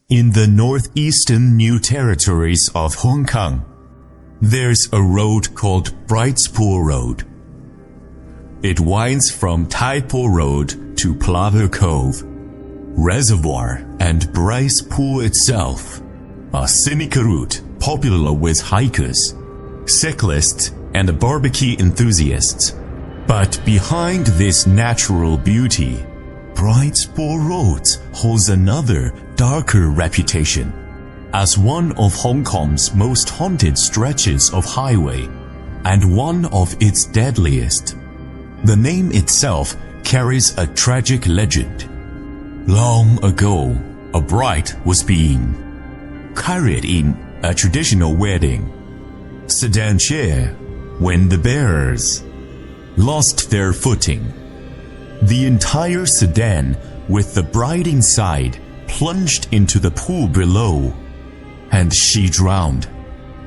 In the northeastern New Territories of Hong Kong, there's a road called Bright's Pool Road. It winds from Tai Po Road to Plato Cove, Reservoir, and Bright's Pool itself, a scenic route popular with hikers, cyclists, and barbecue enthusiasts. But behind this natural beauty, Bright's Pool Road holds another, darker reputation as one of Hong Kong's most haunted stretches of highway and one of its deadliest. The name itself carries a tragic legend. Long ago, a bride was being carried in a traditional wedding sedan chair when the bearers lost their footing. The entire sedan, with the bride inside, plunged into the pool below, and she drowned.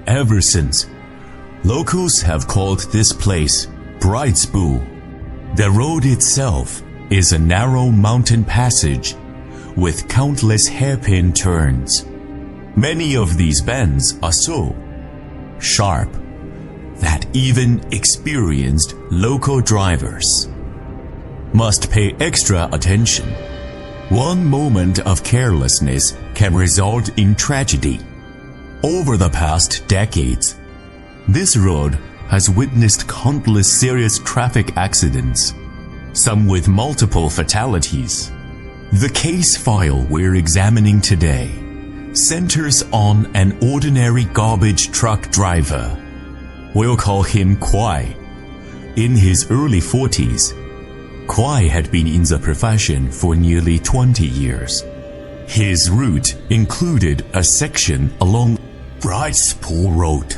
Ever since, locals have called this place Bright's Pool. The road itself is a narrow mountain passage with countless hairpin turns. Many of these bends are so sharp that even experienced local drivers must pay extra attention. One moment of carelessness can result in tragedy. Over the past decades, this road has witnessed countless serious traffic accidents, some with multiple fatalities. The case file we're examining today centers on an ordinary garbage truck driver. We'll call him Kwai. In his early 40s, Kwai had been in the profession for nearly 20 years. His route included a section along Bright's Pool Road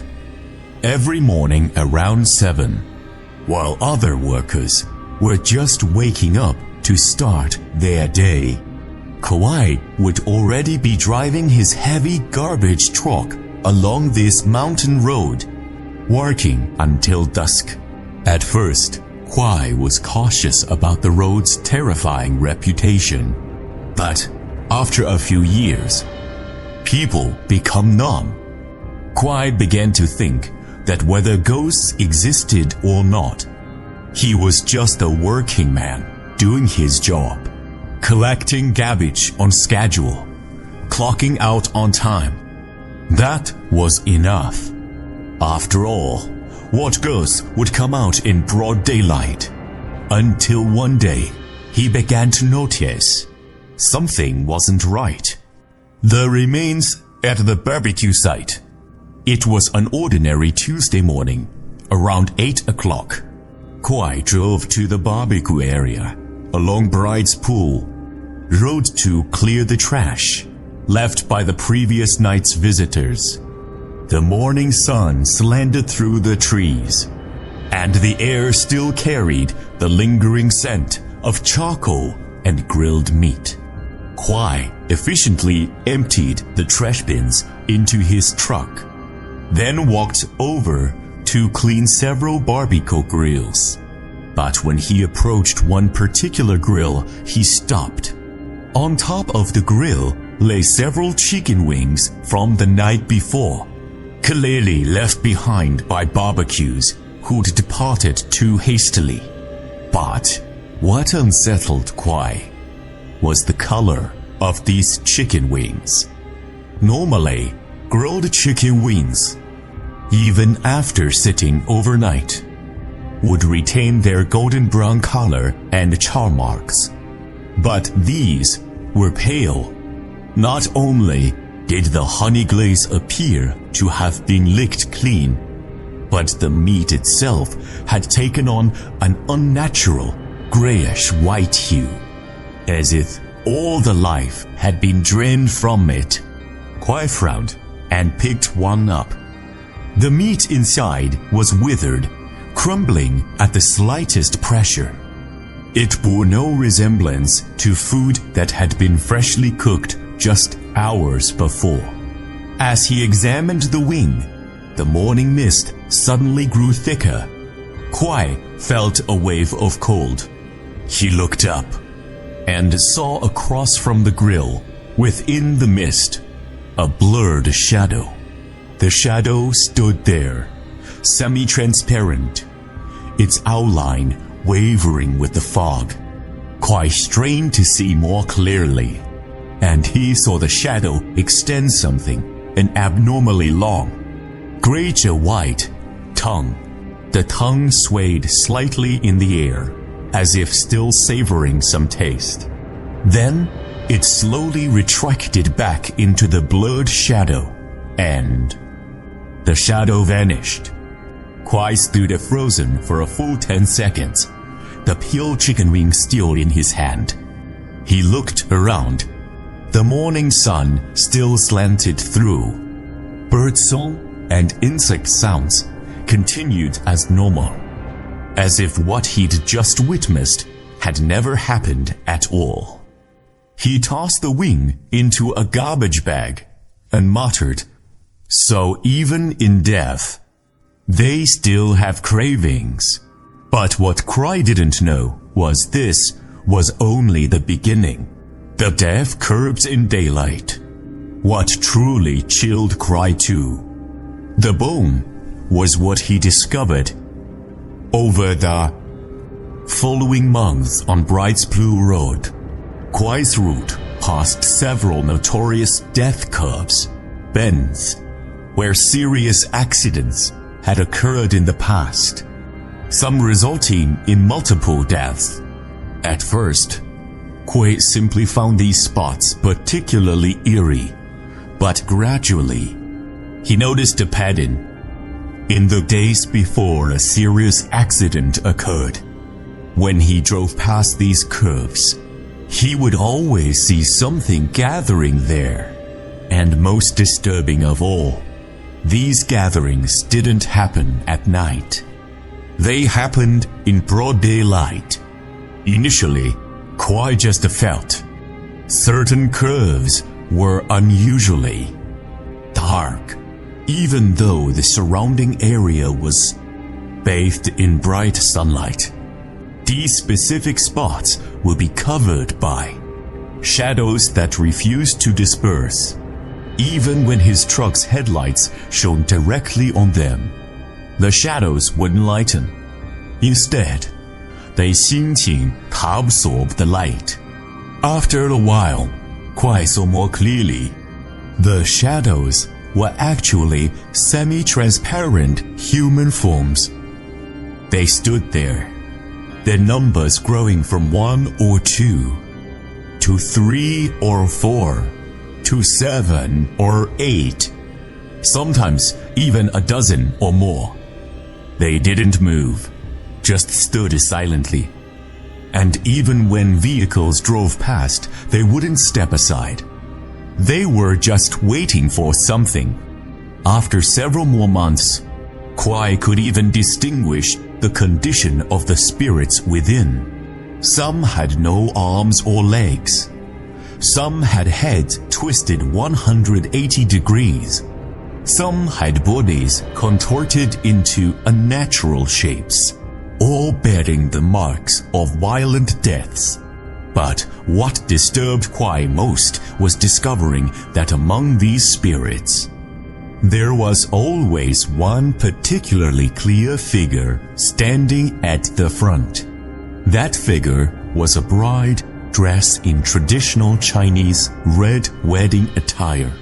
every morning around 7, while other workers were just waking up to start their day. Kwai would already be driving his heavy garbage truck along this mountain road, working until dusk. At first, Kwai was cautious about the road's terrifying reputation. But after a few years, people become numb. Kwai began to think that whether ghosts existed or not, he was just a working man doing his job, collecting garbage on schedule, clocking out on time. That was enough. After all, what ghosts would come out in broad daylight? Until one day, he began to notice something wasn't right. The remains at the barbecue site. It was an ordinary Tuesday morning, around 8 o'clock. Kwai drove to the barbecue area along Bright's Pool Road to clear the trash left by the previous night's visitors. The morning sun slanted through the trees, and the air still carried the lingering scent of charcoal and grilled meat. Kwai efficiently emptied the trash bins into his truck, then walked over to clean several barbecue grills. But when he approached one particular grill, he stopped. On top of the grill lay several chicken wings from the night before, clearly left behind by barbecues who'd departed too hastily. But what unsettled Kwai was the color of these chicken wings. Normally, grilled chicken wings, even after sitting overnight, would retain their golden brown color and char marks. But these were pale. Not only did the honey glaze appear to have been licked clean, but the meat itself had taken on an unnatural grayish-white hue, as if all the life had been drained from it. Kwai frowned and picked one up. The meat inside was withered, crumbling at the slightest pressure. It bore no resemblance to food that had been freshly cooked just hours before. As he examined the wing, the morning mist suddenly grew thicker. Kwai felt a wave of cold. He looked up and saw across from the grill Within the mist, a blurred shadow. The shadow stood there, semi-transparent, its outline wavering with the fog. Quite strained to see more clearly, and he saw the shadow extend something, an abnormally long, grayish-white tongue. The tongue swayed slightly in the air, as if still savoring some taste. Then, it slowly retracted back into the blurred shadow, and the shadow vanished. Kwai stood frozen for a full 10 seconds, the peeled chicken wing still in his hand. He looked around. The morning sun still slanted through. Bird song and insect sounds continued as normal, as if what he'd just witnessed had never happened at all. He tossed the wing into a garbage bag and muttered, "So even in death, they still have cravings." But what Kwai didn't know was this was only the beginning. The death curbed in daylight. What truly chilled Kwai too. The bone was what he discovered. Over the following months on Bright Blue Road, Kwai's route passed several notorious death curbs, bends, where serious accidents had occurred in the past, some resulting in multiple deaths. At first, Kwai simply found these spots particularly eerie, but gradually, he noticed a pattern. In the days before a serious accident occurred, when he drove past these curves, he would always see something gathering there. And most disturbing of all, these gatherings didn't happen at night. They happened in broad daylight. Initially, Kwai just felt certain curves were unusually dark, even though the surrounding area was bathed in bright sunlight. These specific spots would be covered by shadows that refused to disperse, even when his truck's headlights shone directly on them. The shadows wouldn't lighten. Instead, they seemed to absorb the light. After a while, Kwai saw more clearly. The shadows were actually semi-transparent human forms. They stood there, their numbers growing from 1 or 2 to 3 or 4 to 7 or 8, sometimes even a dozen or more. They didn't move, just stood silently. And even when vehicles drove past, they wouldn't step aside. They were just waiting for something. After several more months, Kwai could even distinguish the condition of the spirits within. Some had no arms or legs. Some had heads twisted 180 degrees. Some had bodies contorted into unnatural shapes, all bearing the marks of violent deaths. But what disturbed Kwai most was discovering that among these spirits, there was always one particularly clear figure standing at the front. That figure was a bride dressed in traditional Chinese red wedding attire.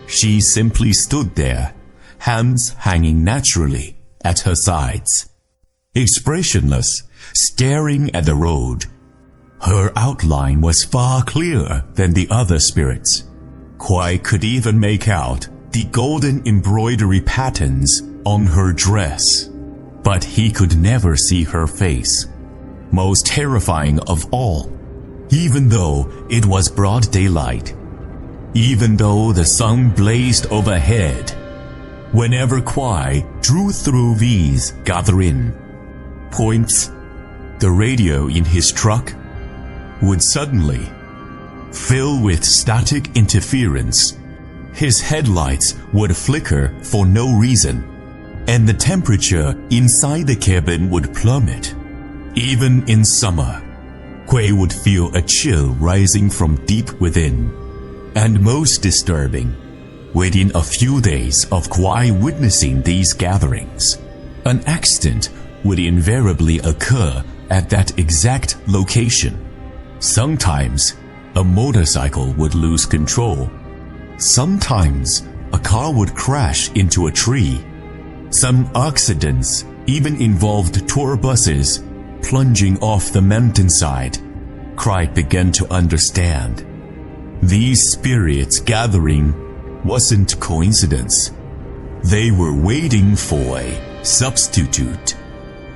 She simply stood there, hands hanging naturally at her sides, expressionless, staring at the road. Her outline was far clearer than the other spirits. Kwai could even make out the golden embroidery patterns on her dress, but he could never see her face. Most terrifying of all, even though it was broad daylight, even though the sun blazed overhead, whenever Kwai drew through these gathering points, the radio in his truck would suddenly fill with static interference. His headlights would flicker for no reason, and the temperature inside the cabin would plummet. Even in summer, Kwai would feel a chill rising from deep within. And most disturbing, within a few days of Kwai witnessing these gatherings, an accident would invariably occur at that exact location. Sometimes, a motorcycle would lose control. Sometimes, a car would crash into a tree. Some accidents even involved tour buses plunging off the mountainside. Kwai began to understand. These spirits gathering wasn't coincidence. They were waiting for a substitute.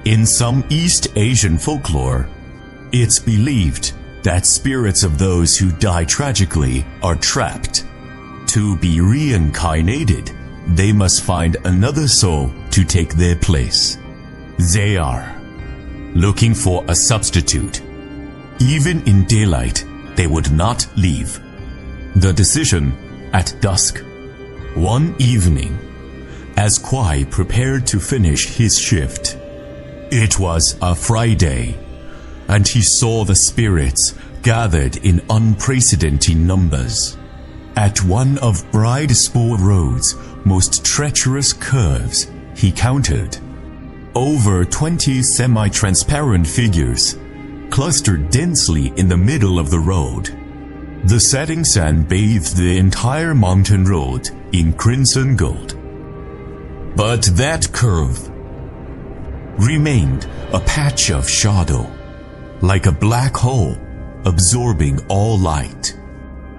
In some East Asian folklore, it's believed that spirits of those who die tragically are trapped. To be reincarnated, they must find another soul to take their place. They are looking for a substitute. Even in daylight, they would not leave. The decision at dusk. One evening, as Kwai prepared to finish his shift, it was a Friday, and he saw the spirits gathered in unprecedented numbers. At one of Bridespur Road's most treacherous curves, he counted over 20 semi-transparent figures clustered densely in the middle of the road. The setting sun bathed the entire mountain road in crimson gold. But that curve remained a patch of shadow, like a black hole absorbing all light.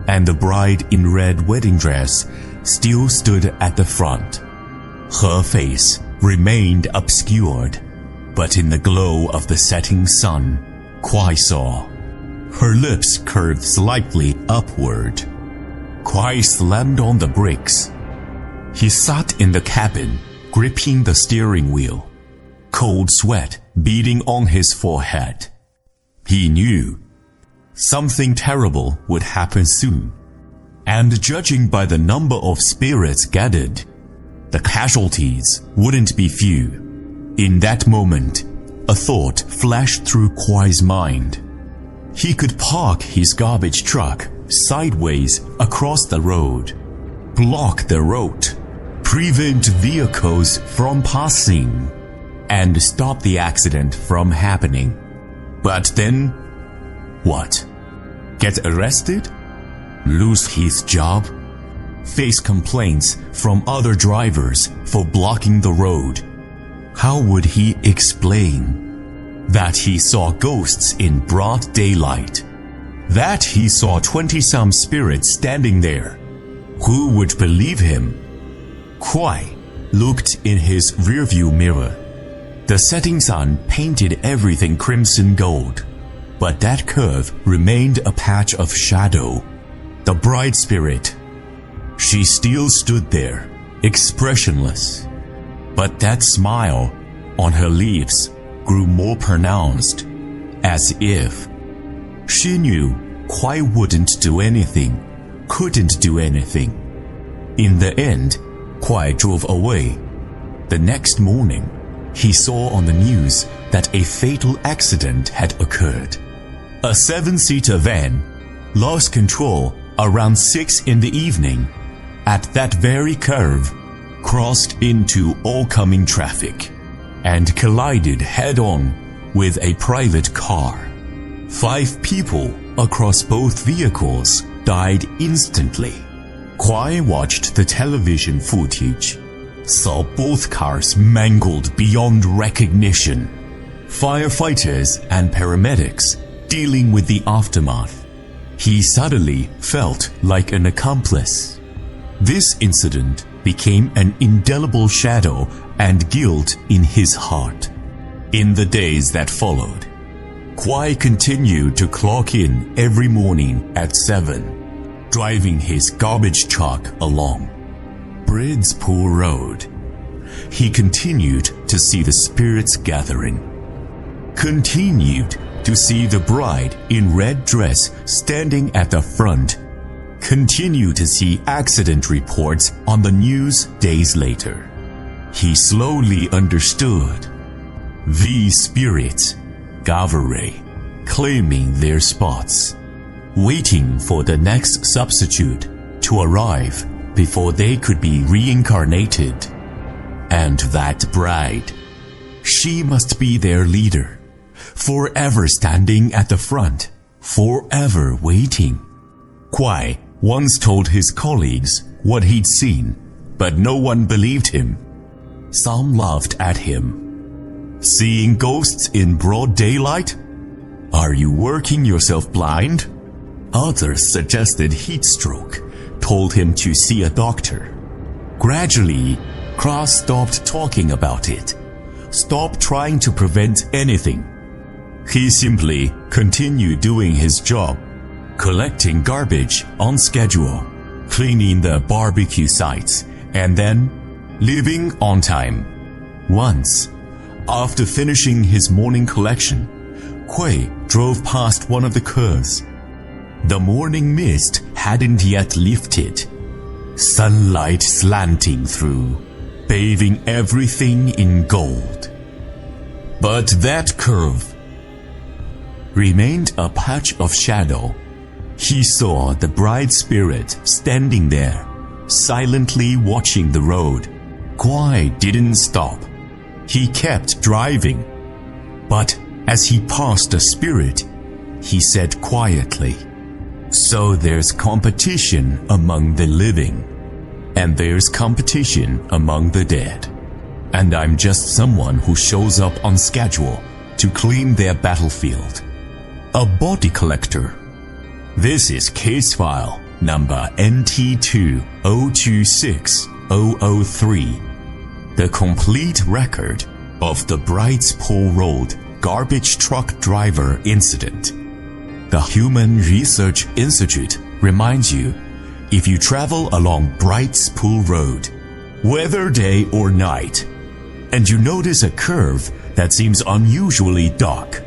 And the bride in red wedding dress still stood at the front. Her face remained obscured, but in the glow of the setting sun, Kwai saw. Her lips curved slightly upward. Kwai slammed on the brakes. He sat in the cabin, gripping the steering wheel, cold sweat beading on his forehead. He knew something terrible would happen soon, and judging by the number of spirits gathered, the casualties wouldn't be few. In that moment, a thought flashed through Kwai's mind. He could park his garbage truck sideways across the road, block the road, prevent vehicles from passing, and stop the accident from happening. But then, what? Get arrested? Lose his job? Face complaints from other drivers for blocking the road? How would he explain that he saw ghosts in broad daylight? That he saw 20-some spirits standing there? Who would believe him? Kwai looked in his rearview mirror. The setting sun painted everything crimson gold, but that curve remained a patch of shadow. The bride spirit. She still stood there, expressionless. But that smile on her lips grew more pronounced, as if she knew Kwai wouldn't do anything, couldn't do anything. In the end, Kwai drove away. The next morning, he saw on the news that a fatal accident had occurred. A 7-seater van lost control around 6 in the evening. At that very curve, crossed into oncoming traffic and collided head-on with a private car. 5 people across both vehicles died instantly. Kwai watched the television footage, saw both cars mangled beyond recognition. Firefighters and paramedics dealing with the aftermath. He suddenly felt like an accomplice. This incident became an indelible shadow and guilt in his heart. In the days that followed, Kwai continued to clock in every morning at 7, driving his garbage truck along Bridespur Road. He continued to see the spirits gathering, continued to see the bride in red dress standing at the front, continued to see accident reports on the news days later. He slowly understood. These spirits, Gavare, claiming their spots. waiting for the next substitute to arrive before they could be reincarnated. And that bride, she must be their leader, forever standing at the front, forever waiting. Kuai once told his colleagues what he'd seen, but no one believed him. Some laughed at him. Seeing ghosts in broad daylight? Are you working yourself blind? Others suggested heat stroke, told him to see a doctor. Gradually, Kras stopped talking about it, stopped trying to prevent anything. He simply continued doing his job, collecting garbage on schedule, cleaning the barbecue sites, and then leaving on time. Once, after finishing his morning collection, Kuei drove past one of the curves. The morning mist hadn't yet lifted, sunlight slanting through, bathing everything in gold. But that curve remained a patch of shadow. He saw the bright spirit standing there, silently watching the road. Kuai didn't stop. He kept driving. But as he passed the spirit, he said quietly, "So there's competition among the living, and there's competition among the dead. And I'm just someone who shows up on schedule to clean their battlefield. A body collector. This is case file number NT2026003, the complete record of the Brights Pool Road garbage truck driver incident. The Human Research Institute reminds you, if you travel along Brights Pool Road, whether day or night, and you notice a curve that seems unusually dark,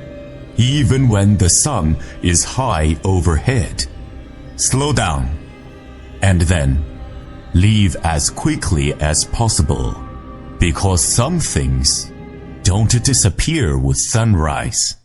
even when the sun is high overhead, slow down, and then leave as quickly as possible, because some things don't disappear with sunrise.